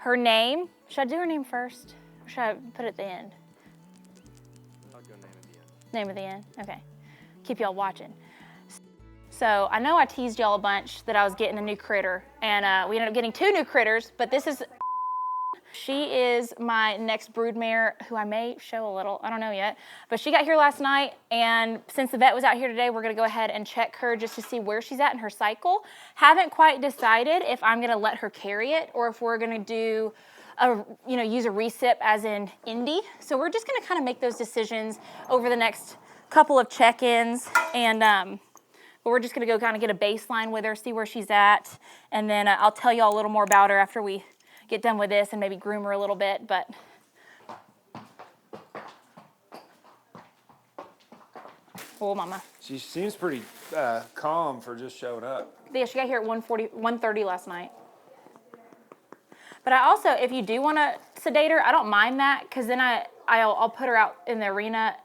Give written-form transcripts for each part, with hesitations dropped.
Her name, should I do her name first? Or should I put it at the end? I'll go name at the end. Name at the end? Okay. Keep y'all watching. So I know I teased y'all a bunch that I was getting a new critter, and we ended up getting 2 new critters, but this is, she is my next broodmare, who I may show a little, I don't know yet, but she got here last night, and since the vet was out here today, we're gonna go ahead and check her just to see where she's at in her cycle. Haven't quite decided if I'm gonna let her carry it or if we're gonna do use a recip as in Indy. So we're just gonna kind of make those decisions over the next couple of check-ins, and but we're just gonna go kind of get a baseline with her, see where she's at, and then I'll tell y'all a little more about her after we get done with this and maybe groom her a little bit, but. Oh, mama. She seems pretty calm for just showing up. Yeah, she got here at 1:30 last night. But I also, if you do want to sedate her, I don't mind that, because then I'll put her out in the arena,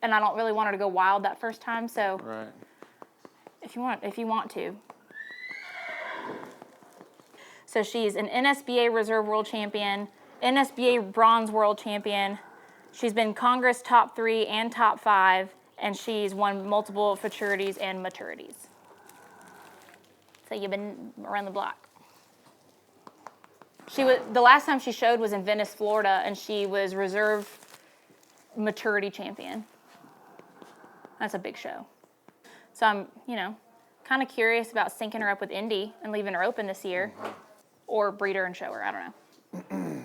and I don't really want her to go wild that first time. So Right. if you want to. So she's an NSBA Reserve World Champion, NSBA Bronze World Champion. She's been Congress top 3 and top 5, and she's won multiple futurities and maturities. So you've been around the block. The last time she showed was in Venice, Florida, and she was Reserve Maturity Champion. That's a big show. So I'm, kind of curious about syncing her up with Indy and leaving her open this year, or breed her and show her. I don't know.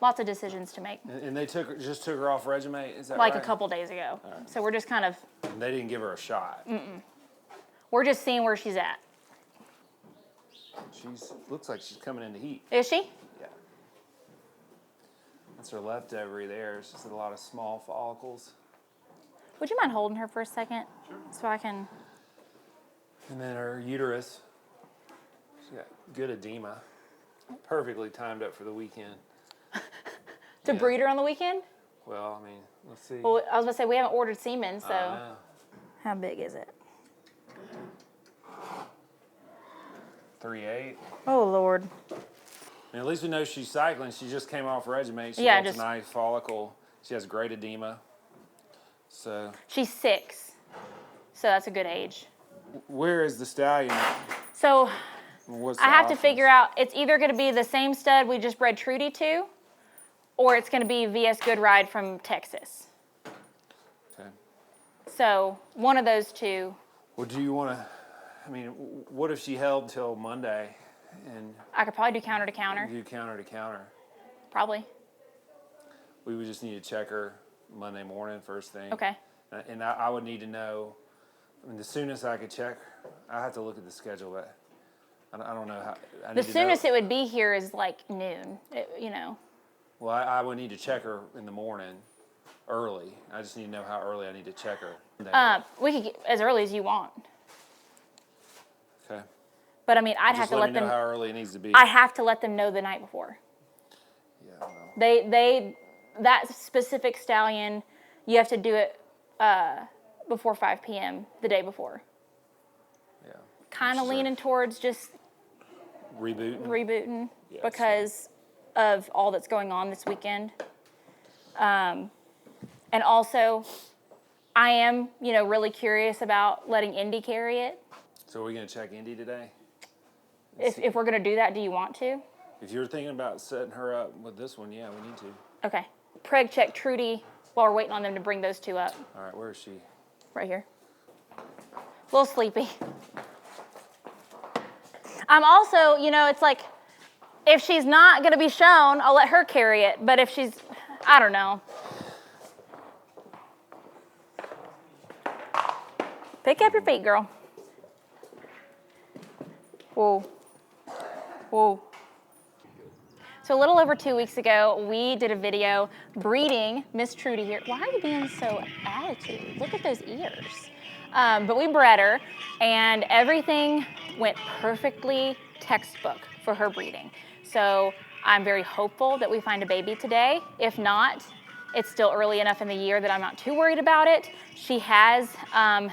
Lots of decisions to make. And they just took her off regime, is that Like right? a couple days ago. Right. So we're just kind of. And they didn't give her a shot. We're just seeing where she's at. Looks like she's coming into heat. Is she? Yeah. That's her leftover there. It's just a lot of small follicles. Would you mind holding her for a second? Sure. So I can. And then her uterus. She's got good edema. Perfectly timed up for the weekend. To breed her on the weekend? Well, I mean, let's see. Well, I was going to say, we haven't ordered semen, so. I know. How big is it? 3.8. Oh, Lord. And at least we know she's cycling. She just came off regime. She Yeah, has a nice follicle. She has great edema. So. She's 6. So that's a good age. Where is the stallion? So What's I have options? to figure out, it's either going to be the same stud we just bred Trudy to, or it's going to be VS Good Ride from Texas. Okay. So one of those two. Well, do you want to, what if she held till Monday and I could probably do counter to counter. do counter to counter? Probably. We would just need to check her Monday morning first thing. Okay. And I would need to know, the soonest I could check, I have to look at the schedule, but I don't know how. The soonest it would be here is like noon, Well, I would need to check her in the morning, early. I just need to know how early I need to check her. We could get as early as you want. Okay. But I'd have to let them know how early it needs to be. I have to let them know the night before. Yeah, well. That specific stallion, you have to do it before 5 p.m. the day before. Yeah. Kind of leaning towards just rebooting. Yeah, because of all that's going on this weekend. And also, I am, really curious about letting Indy carry it. So are we going to check Indy today? If we're going to do that, do you want to? If you're thinking about setting her up with this one, yeah, we need to. Okay. Preg check Trudy while we're waiting on them to bring those 2 up. All right, where is she? Right here. A little sleepy. I'm also, it's like, if she's not going to be shown, I'll let her carry it. But if she's, I don't know. Pick up your feet, girl. Whoa. Whoa. So a little over 2 weeks ago, we did a video breeding Miss Trudy here. Why are you being so attitude? Look at those ears. But we bred her, and everything went perfectly textbook for her breeding. So I'm very hopeful that we find a baby today. If not, it's still early enough in the year that I'm not too worried about it. She has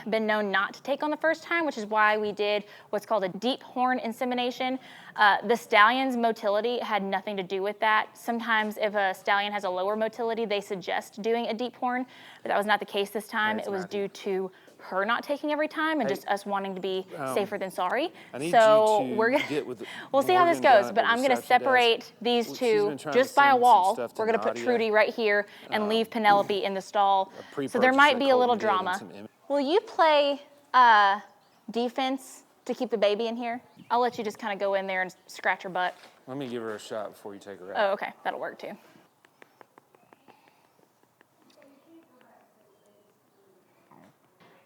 been known not to take on the first time, which is why we did what's called a deep horn insemination. The stallion's motility had nothing to do with that. Sometimes if a stallion has a lower motility, they suggest doing a deep horn, but that was not the case this time. It was due to her not taking every time and just us wanting to be safer than sorry. I need So you to we're gonna, get with we'll see how this Morgan down goes, at but the I'm gonna reception desk. separate these She's two been trying to just by a send some wall. stuff to We're gonna put Nadia. Trudy right here and leave Penelope in the stall. So there Pre-purchase might that be a little Colton did and drama. some Will you play defense to keep the baby in here? I'll let you just kind of go in there and scratch her butt. Let me give her a shot before you take her out. Oh, okay, that'll work too.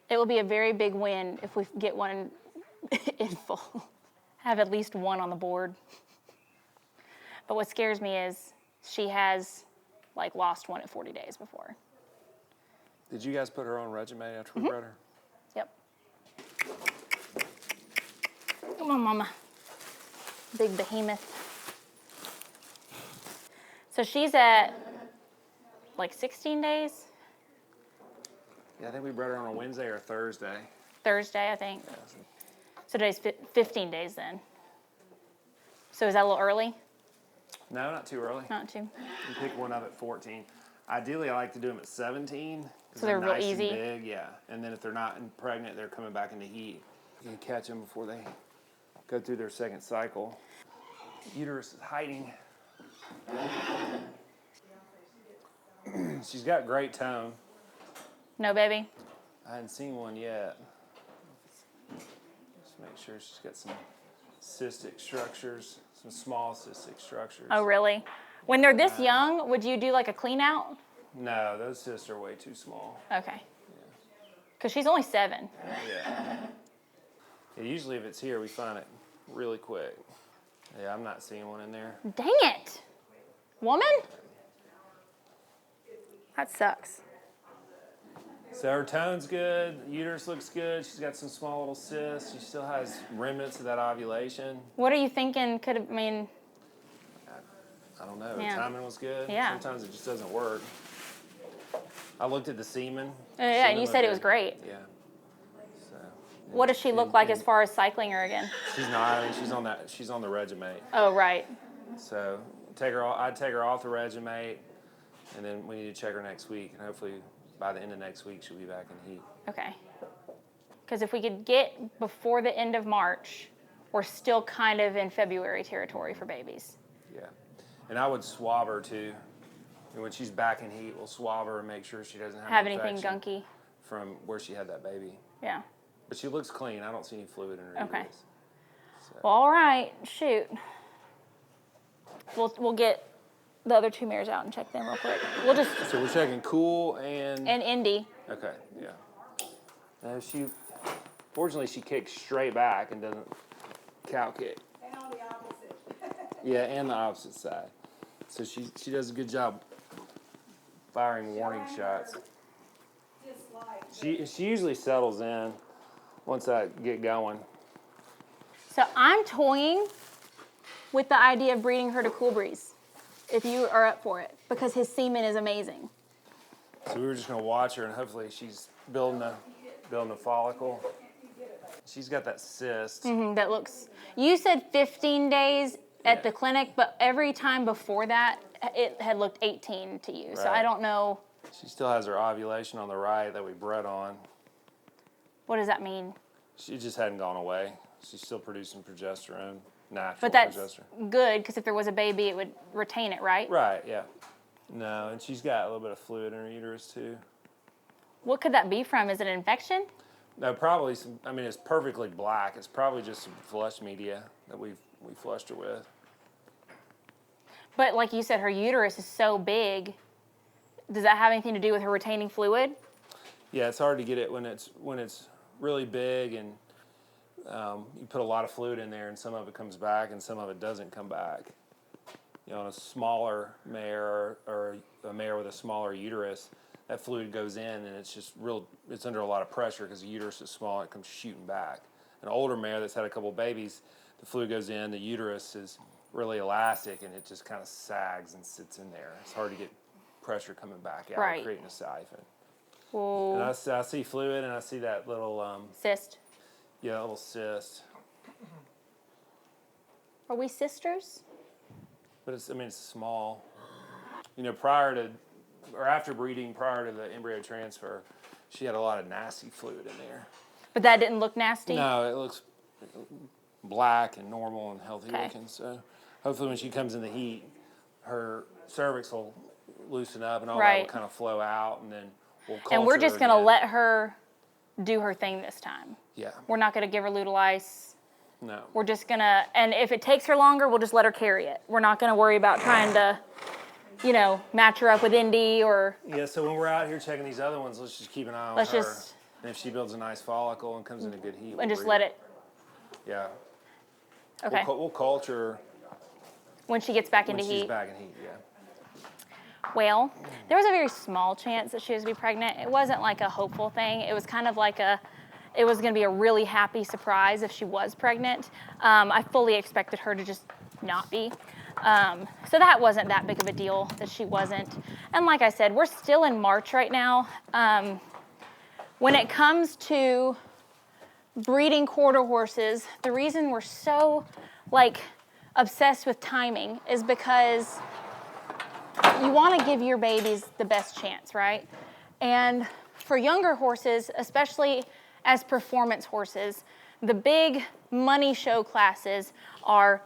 It will be a very big win if we get one in full. Have at least one on the board. But what scares me is she has like lost one at 40 days before. Did you guys put her on regimen after we bred her? Yep. Come on, mama. Big behemoth. So she's at like 16 days? Yeah, I think we bred her on a Wednesday or Thursday. Thursday, I think. So today's 15 days then. So is that a little early? No, not too early. Not too. You pick one up at 14. Ideally, I like to do them at 17. So they're real nice easy? And big, yeah. And then if they're not pregnant, they're coming back into heat. You can catch them before they go through their second cycle. Uterus is hiding. She's got great tone. No, baby? I hadn't seen one yet. Just make sure she's got some cystic structures, some small cystic structures. Oh, really? When they're this young, would you do like a clean out? No, those cysts are way too small. Okay. Because she's only 7. Yeah. Usually if it's here, we find it really quick. Yeah, I'm not seeing one in there. Dang it. Woman? That sucks. So her tone's good, uterus looks good, she's got some small little cysts, she still has remnants of that ovulation. What are you thinking could have, I mean, I don't know, Yeah. the timing was good. Yeah. Sometimes it just doesn't work. I looked at the semen. yeah, and you said it was great. Yeah. So, What does she look like as far as cycling her again? she's not, I mean, she's on the Regimate. Oh, right. So I'd take her off the Regimate, and then we need to check her next week, and hopefully by the end of next week she'll be back in heat. Okay. Because if we could get before the end of March, we're still kind of in February territory for babies. Yeah. And I would swab her too. And when she's back in heat, we'll swab her and make sure she doesn't have an Anything infection gunky? from where she had that baby. Yeah. But she looks clean. I don't see any fluid in her Okay. uterus. So. Well, all right. Shoot. We'll get the other 2 mares out and check them real quick. We'll just So we're checking Cool and Indy. okay, yeah. Now fortunately she kicks straight back and doesn't cow kick. And on the opposite. Yeah, and the opposite side. So she does a good job firing warning shots. She usually settles in once I get going. So I'm toying with the idea of breeding her to Cool Breeze, if you are up for it, because his semen is amazing. So we were just gonna watch her and hopefully she's building a follicle. She's got that cyst. That looks. You said 15 days at the clinic, but every time before that, it had looked 18 to you. So I Right. don't know. She still has her ovulation on the right that we bred on. What does that mean? She just hadn't gone away. She's still producing progesterone, natural But that's progesterone. good, because if there was a baby, it would retain it, right? Right, yeah. No, and she's got a little bit of fluid in her uterus too. What could that be from? Is it an infection? No, probably some, I mean, it's perfectly black. It's probably just some flush media that we flushed her with. But like you said, her uterus is so big. Does that have anything to do with her retaining fluid? Yeah, it's hard to get it when it's really big and you put a lot of fluid in there and some of it comes back and some of it doesn't come back. You know, on a smaller mare or a mare with a smaller uterus, that fluid goes in and it's under a lot of pressure because the uterus is small and it comes shooting back. An older mare that's had a couple babies, the fluid goes in, the uterus is really elastic and it just kind of sags and sits in there. It's hard to get pressure coming back out, Right. creating a siphon. Well, And I see fluid and I see that little, cyst. little cyst. Are we sisters? But it's, I mean, it's small. You know, prior to, or after breeding, prior to the embryo transfer, she had a lot of nasty fluid in there. But that didn't look nasty? No, it looks black and normal and healthy Okay. looking. So hopefully when she comes in the heat, her cervix will loosen up and all that Right. will kind of flow out, and then we'll culture And we're just her going to again. let her do her thing this time. Yeah. We're not going to give her luteal ice. No. We're just going to, and if it takes her longer, we'll just let her carry it. We're not going to worry about trying to, you know, match her up with Indy or. Yeah, so when we're out here checking these other ones, let's just keep an eye on Let's her. just. And if she builds a nice follicle and comes in a good heat, And just let it. Yeah. Okay. We'll culture When she gets back when into she's heat. back in heat, yeah. Well, there was a very small chance that she was going to be pregnant. It wasn't like a hopeful thing. It was kind of like it was going to be a really happy surprise if she was pregnant. I fully expected her to just not be. So that wasn't that big of a deal that she wasn't. And like I said, we're still in March right now. When it comes to breeding quarter horses, the reason we're so obsessed with timing is because you want to give your babies the best chance, right? And for younger horses, especially as performance horses, the big money show classes are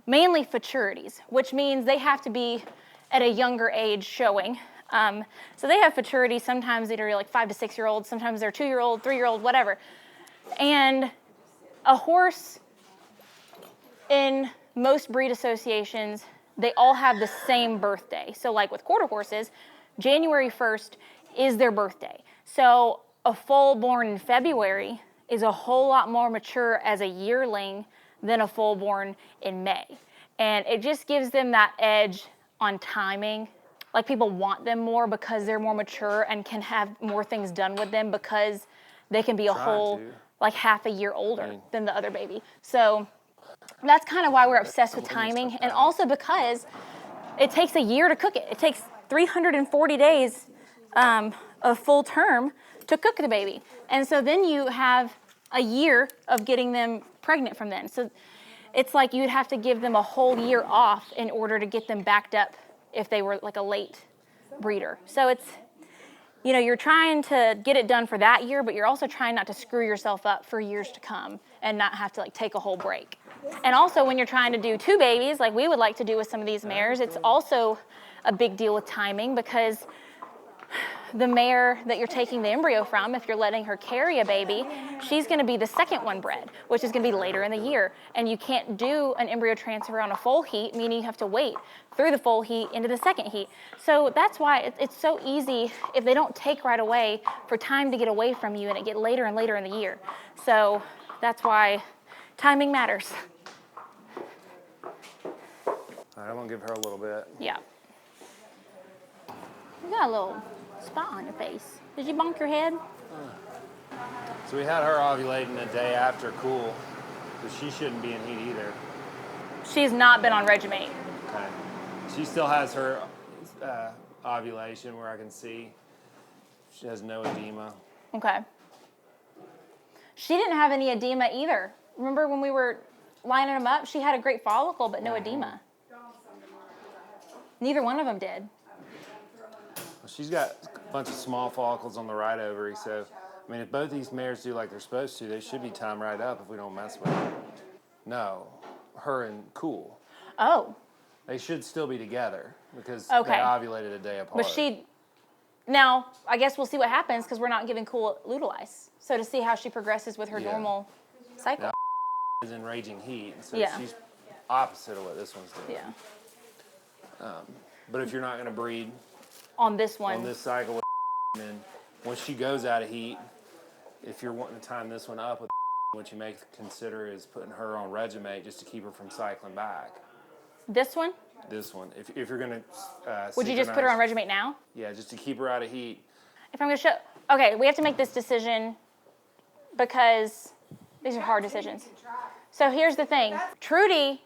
mainly futurities, which means they have to be at a younger age showing. So they have futurity, sometimes that are like 5 to 6 year olds, sometimes they're 2-year-old, 3-year-old, whatever. And a horse in most breed associations, they all have the same birthday. So like with quarter horses, January 1st is their birthday. So a foal born in February is a whole lot more mature as a yearling than a foal born in May. And it just gives them that edge on timing. Like people want them more because they're more mature and can have more things done with them because they can be a whole, like half a year older than the other baby. So that's kind of why we're obsessed with timing, and also because it takes a year to cook it. It takes 340 days of full term to cook the baby. And so then you have a year of getting them pregnant from then. So it's like you'd have to give them a whole year off in order to get them backed up if they were like a late breeder. So it's, you know, you're trying to get it done for that year, but you're also trying not to screw yourself up for years to come and not have to like take a whole break. And also when you're trying to do 2 babies, like we would like to do with some of these mares, it's also a big deal with timing because the mare that you're taking the embryo from, if you're letting her carry a baby, she's going to be the second one bred, which is going to be later in the year. And you can't do an embryo transfer on a foal heat, meaning you have to wait through the foal heat into the second heat. So that's why it's so easy if they don't take right away for time to get away from you and it get later and later in the year. So that's why timing matters. All right, I'm going to give her a little bit. Yeah. You got a little spot on your face. Did you bonk your head? So we had her ovulating the day after cool, so she shouldn't be in heat either. She's not been on Regimate. Okay. She still has her ovulation where I can see. She has no edema. Okay. She didn't have any edema either. Remember when we were lining them up? She had a great follicle, but no edema. Neither one of them did. Well, she's got a bunch of small follicles on the right ovary, so, I mean, if both these mares do like they're supposed to, they should be timed right up if we don't mess with them. No, her and Cool. Oh. They should still be together because Okay. they ovulated a day apart. But now, I guess we'll see what happens because we're not giving Cool luteal ice. So to see how she progresses with her normal cycle. Now, is in raging heat, so Yeah. she's opposite of what this one's doing. Yeah. But if you're not going to breed On this one. on this cycle, then once she goes out of heat, if you're wanting to time this one up with what you may consider is putting her on Regimate just to keep her from cycling back. This one? This one. If you're going to Would you just put her on Regimate now? Yeah, just to keep her out of heat. If I'm going to show... Okay, we have to make this decision because these are hard decisions. So here's the thing. Trudy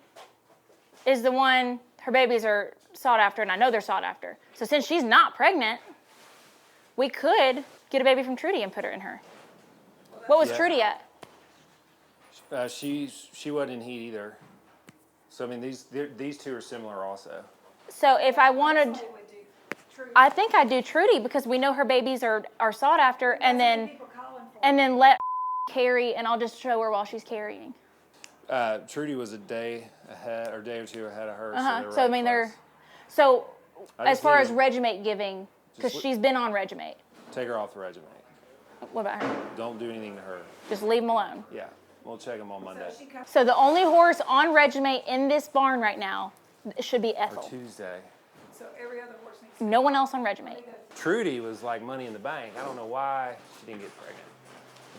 is the one, her babies are sought after, and I know they're sought after. So since she's not pregnant, we could get a baby from Trudy and put her in her. What was Trudy at? She wasn't in heat either. So I mean, these two are similar also. So if I wanted, I think I'd do Trudy because we know her babies are sought after, and then let carry, and I'll just show her while she's carrying. Trudy was a day ahead, or a day or two ahead of her. So I mean, so as far as Regimate giving, because she's been on Regimate. Take her off the Regimate. What about her? Don't do anything to her. Just leave them alone. Yeah, we'll check them on Monday. So the only horse on Regimate in this barn right now should be Ethel. Or Tuesday. So every other horse needs No one else on Regimate. Trudy was like money in the bank. I don't know why she didn't get pregnant.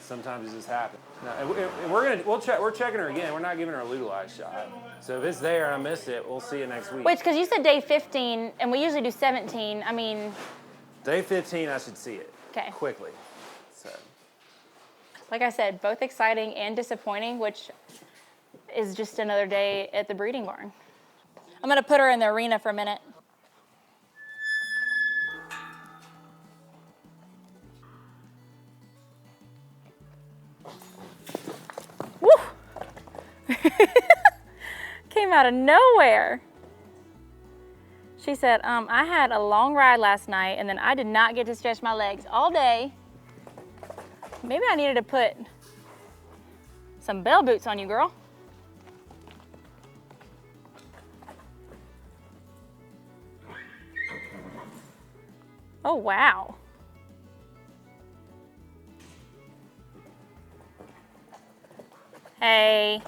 Sometimes it just happens. No, and we're checking her again. We're not giving her a legalized shot. So if it's there and I missed it, we'll see it next week. Which, because you said day 15, and we usually do 17. I mean, day 15, I should see it. Okay. Quickly. So. Like I said, both exciting and disappointing, which is just another day at the breeding barn. I'm gonna put her in the arena for a minute. Woo! Came out of nowhere. She said, I had a long ride last night and then I did not get to stretch my legs all day. Maybe I needed to put some bell boots on you, girl. Oh, wow. Hey.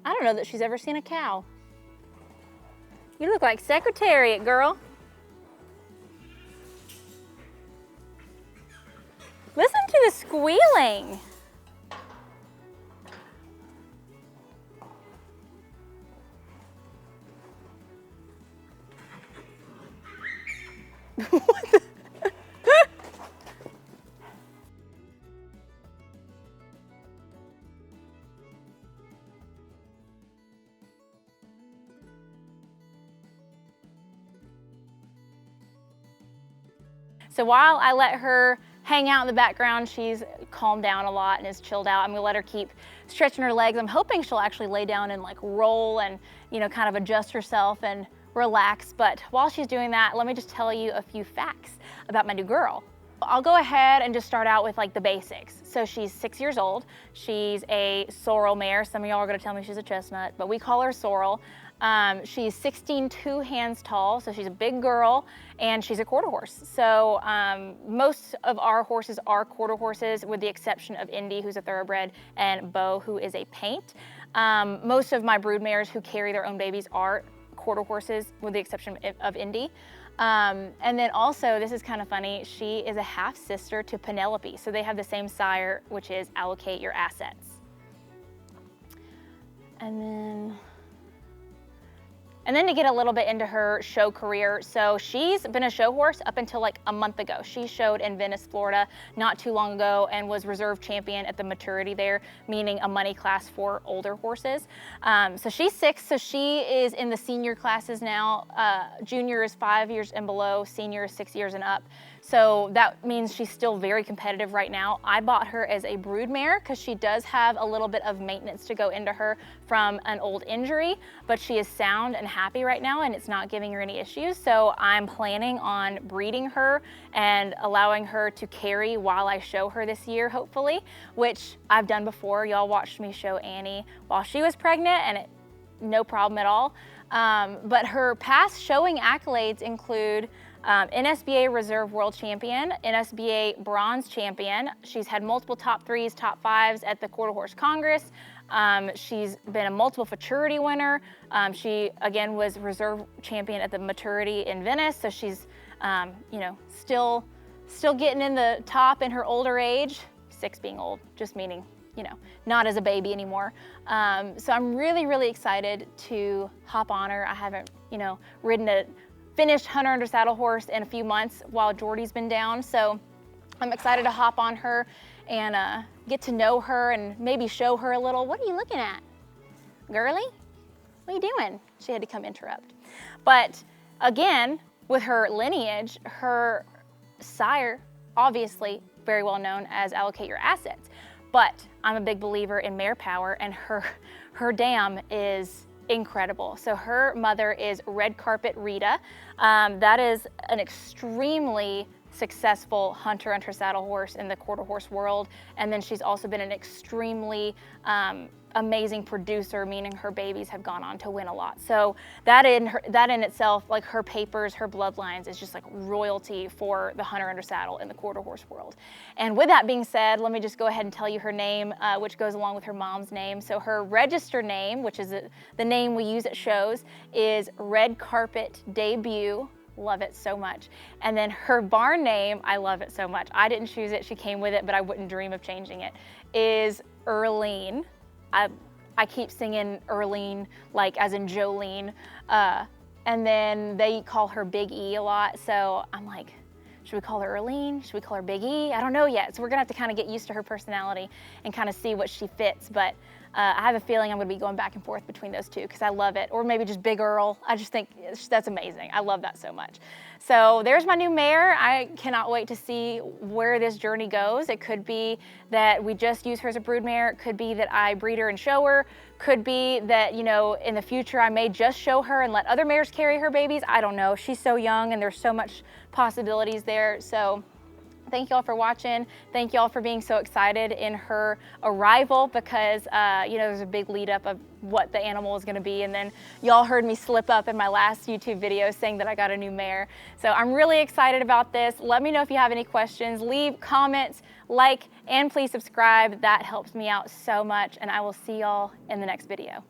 I don't know that she's ever seen a cow. You look like Secretariat, girl. Listen to the squealing. What the? So while I let her hang out in the background, she's calmed down a lot and is chilled out. I'm gonna let her keep stretching her legs. I'm hoping she'll actually lay down and like roll and, you know, kind of adjust herself and relax. But while she's doing that, let me just tell you a few facts about my new girl. I'll go ahead and just start out with like the basics. So she's 6 years old. She's a sorrel mare. Some of y'all are gonna tell me she's a chestnut, but we call her sorrel. She's 16.2 hands tall, so she's a big girl, and she's a quarter horse. So most of our horses are quarter horses, with the exception of Indy, who's a thoroughbred, and Bo, who is a paint. Most of my brood mares who carry their own babies are quarter horses, with the exception of Indy. And then also, this is kind of funny, she is a half sister to Penelope, so they have the same sire, which is allocate your assets. And then to get a little bit into her show career, so she's been a show horse up until like a month ago. She showed in Venice, Florida not too long ago and was reserve champion at the maturity there, meaning a money class for older horses. So she's 6, so she is in the senior classes now. Junior is 5 years and below, senior is 6 years and up. So that means she's still very competitive right now. I bought her as a brood mare because she does have a little bit of maintenance to go into her from an old injury, but she is sound and happy right now and it's not giving her any issues. So I'm planning on breeding her and allowing her to carry while I show her this year, hopefully, which I've done before. Y'all watched me show Annie while she was pregnant and no problem at all. But her past showing accolades include NSBA Reserve World Champion, NSBA Bronze Champion. She's had multiple top 3s, top 5s at the Quarter Horse Congress. She's been a multiple futurity winner. She, again, was Reserve Champion at the maturity in Venice, so she's, you know, still getting in the top in her older age. 6 being old, just meaning, you know, not as a baby anymore. So I'm really, really excited to hop on her. I haven't, you know, ridden a finished Hunter Under Saddle horse in a few months while Jordy's been down. So I'm excited to hop on her and get to know her and maybe show her a little. What are you looking at? Girly? What are you doing? She had to come interrupt. But again, with her lineage, her sire, obviously very well known as Allocate Your Assets. But I'm a big believer in mare power, and her dam is incredible. So her mother is Red Carpet Rita. That is an extremely successful hunter under saddle horse in the quarter horse world. And then she's also been an extremely amazing producer, meaning her babies have gone on to win a lot. So that in itself, like her papers, her bloodlines is just like royalty for the hunter under saddle in the quarter horse world. And with that being said, let me just go ahead and tell you her name, which goes along with her mom's name. So her register name, which is the name we use at shows, is Red Carpet Debut. Love it so much. And then her barn name, I love it so much. I didn't choose it, she came with it, but I wouldn't dream of changing it, is Earlene. I keep singing Earlene, like as in Jolene. And then they call her Big E a lot, so I'm like, should we call her Earlene? Should we call her Big E? I don't know yet. So we're gonna have to kind of get used to her personality and kind of see what she fits. But I have a feeling I'm gonna be going back and forth between those two because I love it. Or maybe just Big Earl. I just think that's amazing. I love that so much. So there's my new mare. I cannot wait to see where this journey goes. It could be that we just use her as a brood mare. It could be that I breed her and show her. Could be that, you know, in the future I may just show her and let other mares carry her babies. I don't know. She's so young and there's so much possibilities there. So thank y'all for watching. Thank y'all for being so excited in her arrival because, you know, there's a big lead up of what the animal is gonna be. And then y'all heard me slip up in my last YouTube video saying that I got a new mare. So I'm really excited about this. Let me know if you have any questions. Leave comments, like, and please subscribe. That helps me out so much. And I will see y'all in the next video.